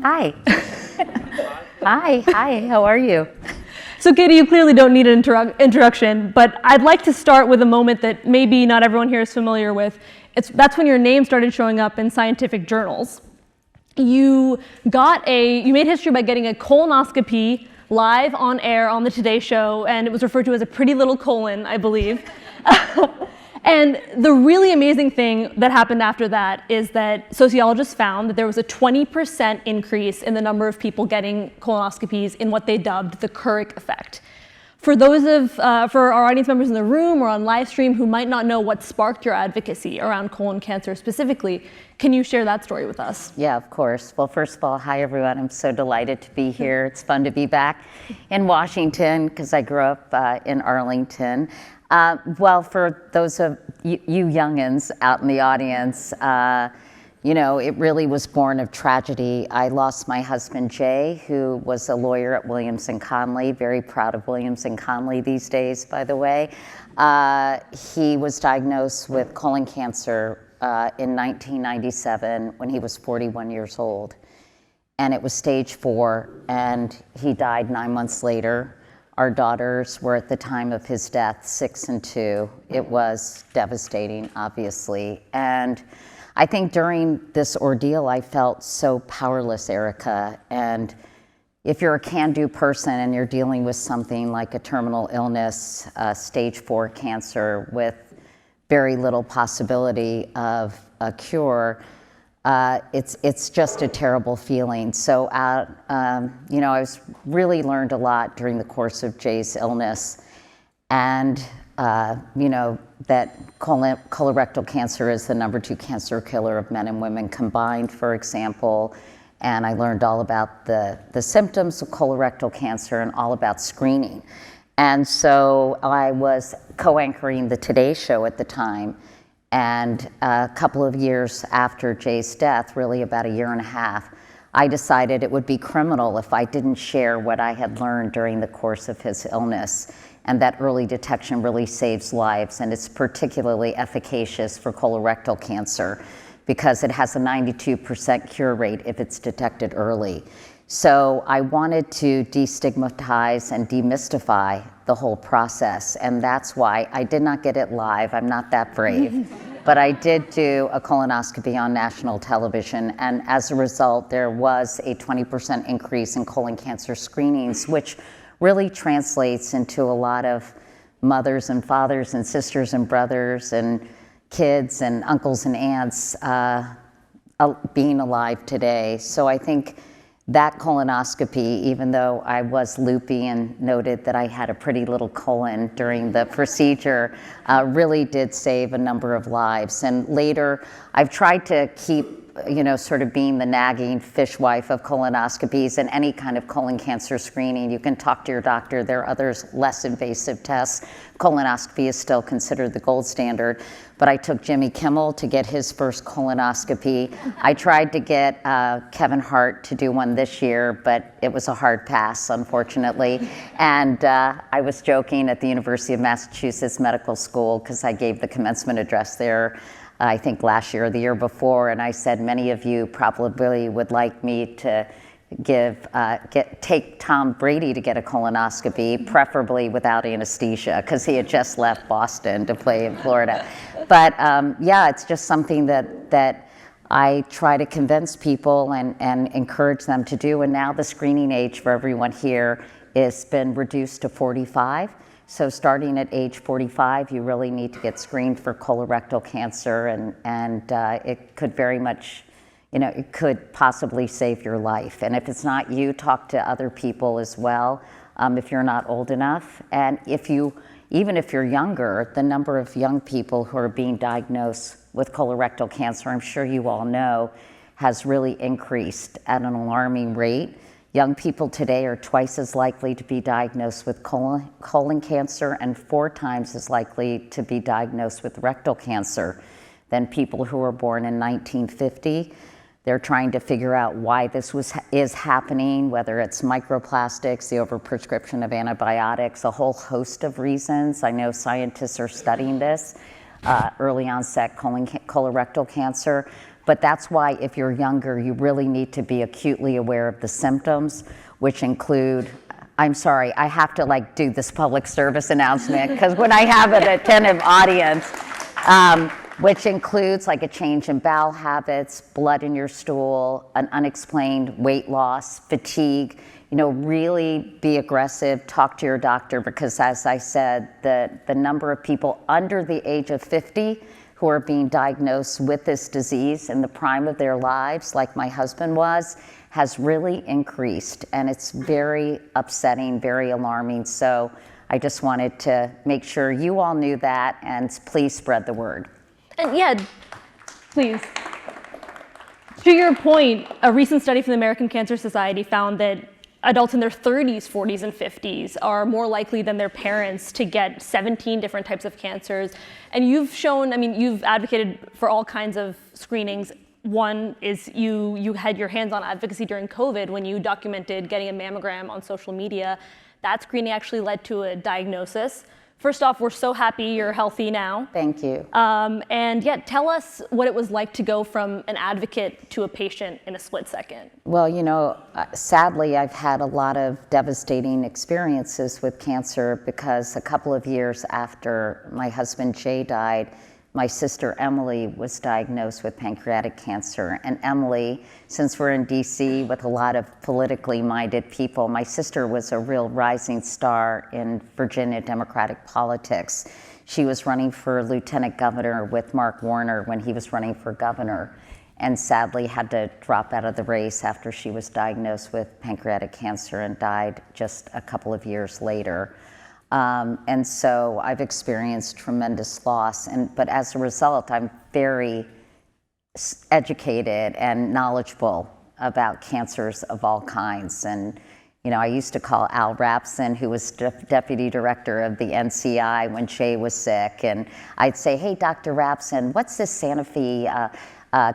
Hi. Hi, how are you? So Katie, you clearly don't need an introduction, but I'd like to start with a moment that maybe not everyone here is familiar with. That's when your name started showing up in scientific journals. You made history by getting a colonoscopy live on air on the Today Show, and it was referred to as a pretty little colon, I believe. And the really amazing thing that happened after that is that sociologists found that there was a 20% increase in the number of people getting colonoscopies in what they dubbed the Couric effect. For our audience members in the room or on live stream who might not know what sparked your advocacy around colon cancer specifically, can you share that story with us? Yeah, of course. Well, first of all, hi everyone. I'm so delighted to be here. It's fun to be back in Washington because I grew up in Arlington. Well, for those of you youngins out in the audience, it really was born of tragedy. I lost my husband, Jay, who was a lawyer at Williams & Conley, very proud of Williams & Conley these days, by the way. He was diagnosed with colon cancer in 1997 when he was 41 years old. And it was stage 4, and he died 9 months later. Our daughters were at the time of his death 6 and 2. It was devastating, obviously. And I think during this ordeal, I felt so powerless, Erica. And if you're a can-do person and you're dealing with something like a terminal illness, stage 4 cancer with very little possibility of a cure, it's just a terrible feeling. So, I was really learned a lot during the course of Jay's illness, and that colorectal cancer is the #2 cancer killer of men and women combined, for example. And I learned all about the symptoms of colorectal cancer and all about screening. And so I was co-anchoring the Today Show at the time. And a couple of years after Jay's death, really about a year and a half, I decided it would be criminal if I didn't share what I had learned during the course of his illness, and that early detection really saves lives, and it's particularly efficacious for colorectal cancer because it has a 92% cure rate if it's detected early. So I wanted to destigmatize and demystify the whole process, and that's why I did not get it live. I'm not that brave. But I did do a colonoscopy on national television, and as a result, there was a 20% increase in colon cancer screenings, which really translates into a lot of mothers and fathers and sisters and brothers and kids and uncles and aunts being alive today. So I think that colonoscopy, even though I was loopy and noted that I had a pretty little colon during the procedure, really did save a number of lives. And later, I've tried to keep sort of being the nagging fishwife of colonoscopies and any kind of colon cancer screening. You can talk to your doctor. There are others less invasive tests. Colonoscopy is still considered the gold standard. But I took Jimmy Kimmel to get his first colonoscopy. I tried to get Kevin Hart to do one this year, but it was a hard pass, unfortunately. And I was joking at the University of Massachusetts Medical School because I gave the commencement address there, I think last year or the year before, and I said many of you probably would like me to take Tom Brady to get a colonoscopy, preferably without anesthesia, because he had just left Boston to play in Florida. But it's just something that I try to convince people and encourage them to do. And now the screening age for everyone here has been reduced to 45. So starting at age 45, you really need to get screened for colorectal cancer, and it could very much, it could possibly save your life. And if it's not you, talk to other people as well, if you're not old enough. And even if you're younger, the number of young people who are being diagnosed with colorectal cancer, I'm sure you all know, has really increased at an alarming rate. Young people today are twice as likely to be diagnosed with colon cancer and 4 times as likely to be diagnosed with rectal cancer than people who were born in 1950. They're trying to figure out why this is happening, whether it's microplastics, the overprescription of antibiotics, a whole host of reasons. I know scientists are studying this, early onset colorectal cancer. But that's why if you're younger, you really need to be acutely aware of the symptoms, which include, I'm sorry, I have to like do this public service announcement because when I have an attentive audience, which includes like a change in bowel habits, blood in your stool, an unexplained weight loss, fatigue, really be aggressive, talk to your doctor, because as I said, the number of people under the age of 50 who are being diagnosed with this disease in the prime of their lives, like my husband was, has really increased. And it's very upsetting, very alarming. So I just wanted to make sure you all knew that, and please spread the word. And yeah, please. To your point, a recent study from the American Cancer Society found that adults in their 30s, 40s, and 50s are more likely than their parents to get 17 different types of cancers. And you've shown, you've advocated for all kinds of screenings. One is you had your hands on advocacy during COVID when you documented getting a mammogram on social media. That screening actually led to a diagnosis. First off, we're so happy you're healthy now. Thank you. And yeah, tell us what it was like to go from an advocate to a patient in a split second. Well, sadly, I've had a lot of devastating experiences with cancer because a couple of years after my husband Jay died, my sister Emily was diagnosed with pancreatic cancer. And Emily, since we're in DC with a lot of politically minded people, my sister was a real rising star in Virginia Democratic politics. She was running for lieutenant governor with Mark Warner when he was running for governor, and sadly had to drop out of the race after she was diagnosed with pancreatic cancer and died just a couple of years later. And so I've experienced tremendous loss, but as a result, I'm very educated and knowledgeable about cancers of all kinds. And I used to call Al Rapson, who was deputy director of the NCI when Jay was sick, and I'd say, "Hey, Dr. Rapson, what's this Sanofi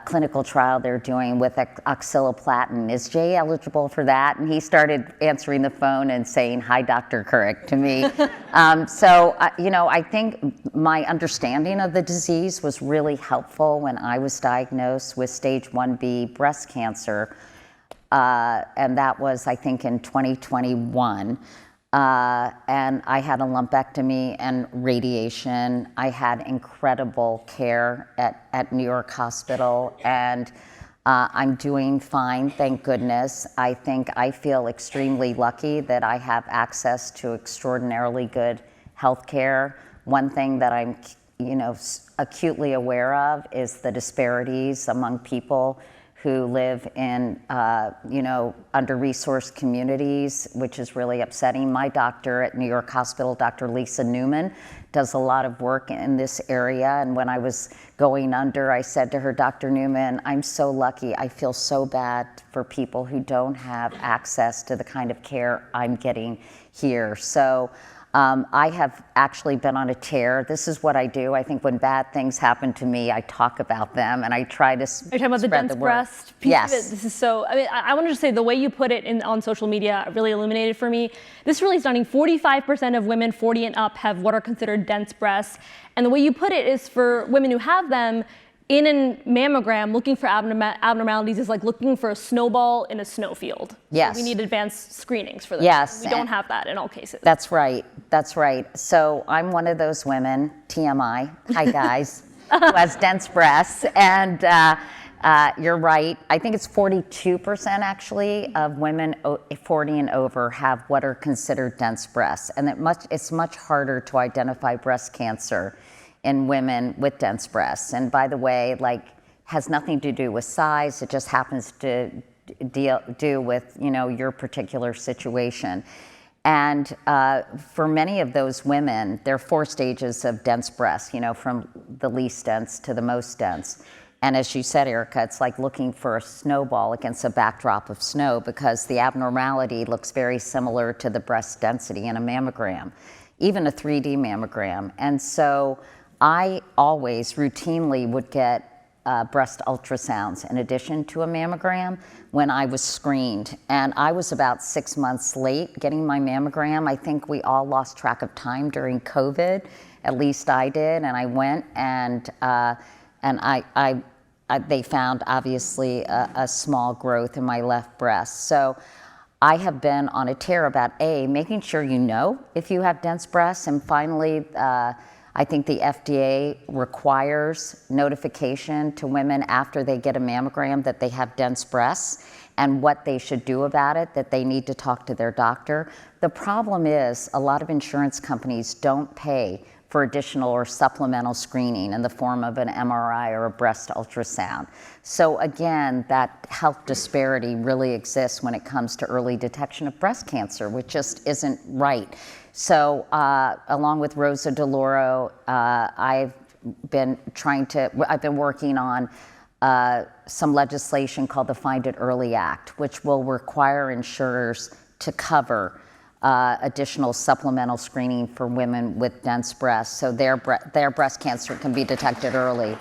clinical trial they're doing with oxaliplatin? Is Jay eligible for that?" And he started answering the phone and saying, "Hi, Dr. Couric," to me. I think my understanding of the disease was really helpful when I was diagnosed with stage 1B breast cancer. And that was, I think, in 2021. And I had a lumpectomy and radiation. I had incredible care at New York Hospital, and I'm doing fine, thank goodness. I think I feel extremely lucky that I have access to extraordinarily good health care. One thing that I'm acutely aware of is the disparities among people who live in under-resourced communities, which is really upsetting. My doctor at New York Hospital, Dr. Lisa Newman, does a lot of work in this area. And when I was going under, I said to her, "Dr. Newman, I'm so lucky. I feel so bad for people who don't have access to the kind of care I'm getting here." So I have actually been on a tear. This is what I do. I think when bad things happen to me, I talk about them and I try to spread the word. Are you talking about the dense breast piece of it? This is so, I wanted to say the way you put it on social media really illuminated for me. This is really stunning. 45% of women 40 and up have what are considered dense breasts. And the way you put it is for women who have them, in a mammogram, looking for abnormalities is like looking for a snowball in a snowfield. Yes. So we need advanced screenings for this. Yes. We don't have that in all cases. That's right. That's right. So I'm one of those women, TMI, hi guys, who has dense breasts. And you're right. I think it's 42% actually of women 40 and over have what are considered dense breasts. And it's much harder to identify breast cancer in women with dense breasts. And by the way, has nothing to do with size. It just happens to do with, your particular situation. And for many of those women, there are 4 stages of dense breasts, from the least dense to the most dense. And as you said, Erica, it's like looking for a snowball against a backdrop of snow because the abnormality looks very similar to the breast density in a mammogram, even a 3D mammogram. And so I always routinely would get breast ultrasounds in addition to a mammogram when I was screened. And I was about 6 months late getting my mammogram. I think we all lost track of time during COVID. At least I did. And I went and I they found obviously a small growth in my left breast. So I have been on a tear about making sure you know if you have dense breasts, and finally, I think the FDA requires notification to women after they get a mammogram that they have dense breasts and what they should do about it, that they need to talk to their doctor. The problem is a lot of insurance companies don't pay for additional or supplemental screening in the form of an MRI or a breast ultrasound. So again, that health disparity really exists when it comes to early detection of breast cancer, which just isn't right. So along with Rosa DeLauro, I've been working on some legislation called the Find It Early Act, which will require insurers to cover additional supplemental screening for women with dense breasts, so their breast cancer can be detected early.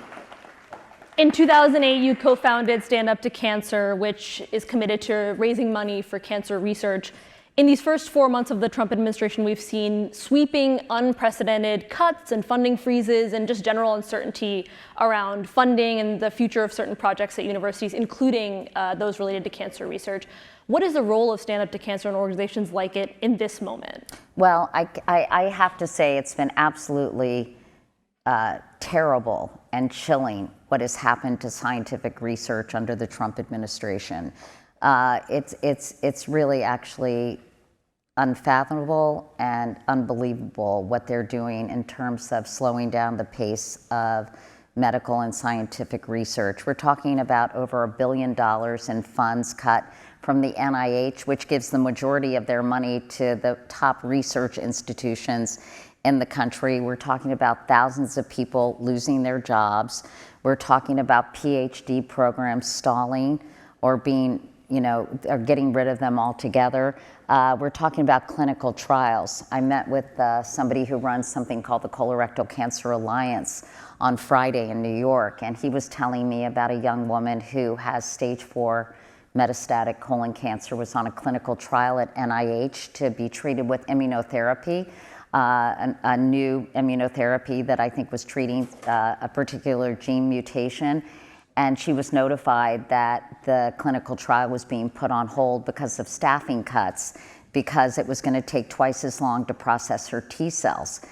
In 2008, you co-founded Stand Up to Cancer, which is committed to raising money for cancer research. In these first 4 months of the Trump administration, we've seen sweeping, unprecedented cuts and funding freezes and just general uncertainty around funding and the future of certain projects at universities, including those related to cancer research. What is the role of Stand Up to Cancer and organizations like it in this moment? Well, I have to say it's been absolutely terrible and chilling what has happened to scientific research under the Trump administration. It's really actually unfathomable and unbelievable what they're doing in terms of slowing down the pace of medical and scientific research. We're talking about over $1 billion in funds cut from the NIH, which gives the majority of their money to the top research institutions in the country. We're talking about thousands of people losing their jobs. We're talking about PhD programs stalling or being, or getting rid of them altogether. We're talking about clinical trials. I met with somebody who runs something called the Colorectal Cancer Alliance on Friday in New York, and he was telling me about a young woman who has stage 4 metastatic colon cancer, was on a clinical trial at NIH to be treated with immunotherapy, a new immunotherapy that I think was treating a particular gene mutation. And she was notified that the clinical trial was being put on hold because of staffing cuts, because it was going to take twice as long to process her T cells.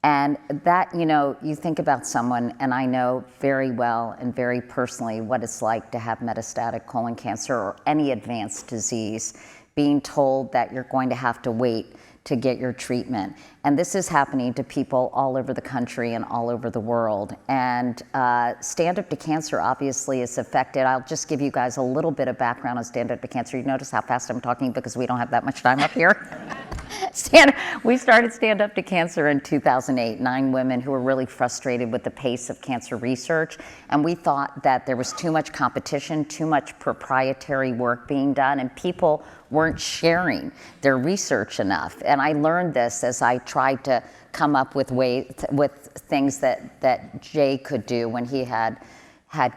And that, you think about someone, and I know very well and very personally what it's like to have metastatic colon cancer or any advanced disease, being told that you're going to have to wait to get your treatment. And this is happening to people all over the country and all over the world. And Stand Up to Cancer obviously is affected. I'll just give you guys a little bit of background on Stand Up to Cancer. You notice how fast I'm talking because we don't have that much time up here. We started Stand Up to Cancer in 2008, 9 women who were really frustrated with the pace of cancer research. And we thought that there was too much competition, too much proprietary work being done, and people weren't sharing their research enough. And I learned this as I tried to come up with things that Jay could do when he had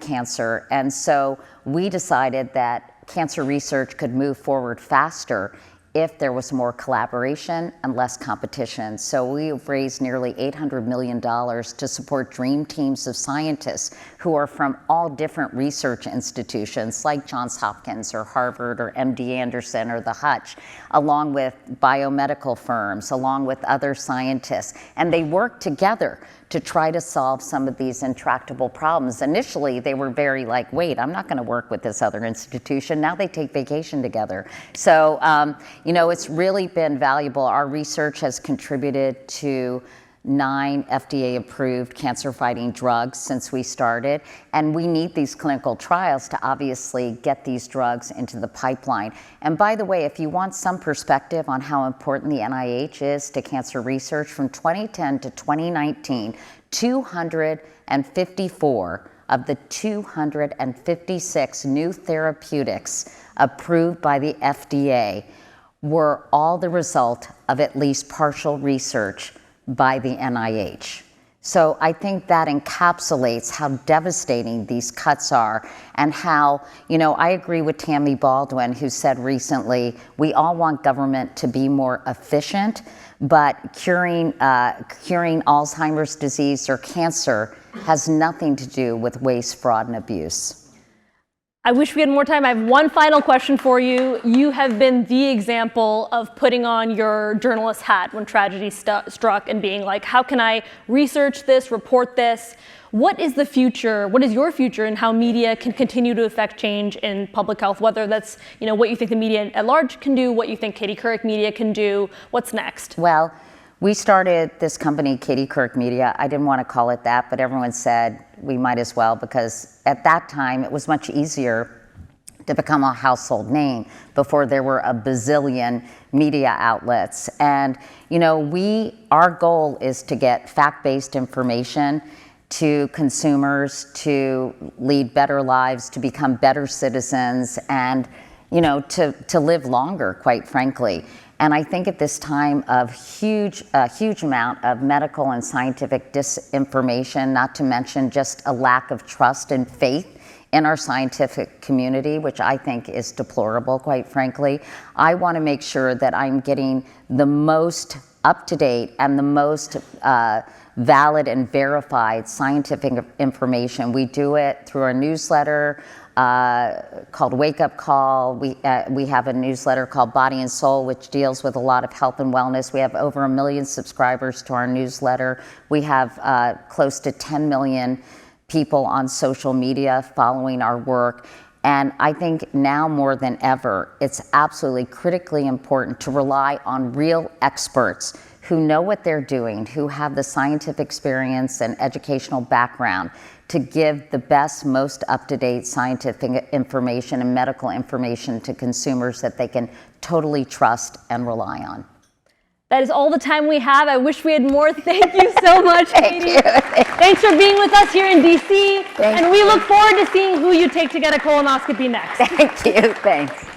cancer. And so we decided that cancer research could move forward faster if there was more collaboration and less competition. So we've raised nearly $800 million to support dream teams of scientists who are from all different research institutions like Johns Hopkins or Harvard or MD Anderson or the Hutch, along with biomedical firms, along with other scientists. And they work together to try to solve some of these intractable problems. Initially, they were very like, wait, I'm not gonna work with this other institution. Now they take vacation together. So, it's really been valuable. Our research has contributed to 9 FDA-approved cancer-fighting drugs since we started, and we need these clinical trials to obviously get these drugs into the pipeline. And by the way, if you want some perspective on how important the NIH is to cancer research, from 2010 to 2019, 254 of the 256 new therapeutics approved by the FDA were all the result of at least partial research by the NIH. So I think that encapsulates how devastating these cuts are, and how, I agree with Tammy Baldwin, who said recently, we all want government to be more efficient, but curing Alzheimer's disease or cancer has nothing to do with waste, fraud, and abuse. I wish we had more time. I have one final question for you. You have been the example of putting on your journalist hat when tragedy struck and being like, how can I research this, report this? What is the future? What is your future in how media can continue to affect change in public health? Whether that's what you think the media at large can do, what you think Katie Couric Media can do. What's next? Well, we started this company, Katie Couric Media. I didn't want to call it that, but everyone said we might as well, because at that time it was much easier to become a household name before there were a bazillion media outlets. And our goal is to get fact-based information to consumers, to lead better lives, to become better citizens, and to live longer, quite frankly. And I think at this time of a huge amount of medical and scientific disinformation, not to mention just a lack of trust and faith in our scientific community, which I think is deplorable, quite frankly, I want to make sure that I'm getting the most up-to-date and the most valid and verified scientific information. We do it through our newsletter called Wake Up Call. We have a newsletter called Body and Soul, which deals with a lot of health and wellness. We have over 1 million subscribers to our newsletter. We have close to 10 million people on social media following our work. And I think now more than ever, it's absolutely critically important to rely on real experts who know what they're doing, who have the scientific experience and educational background to give the best, most up-to-date scientific information and medical information to consumers that they can totally trust and rely on. That is all the time we have. I wish we had more. Thank you so much, Katie. Thank you. Thanks for being with us here in DC. Thank and we you. look forward to seeing who you take to get a colonoscopy next. Thank you. Thanks.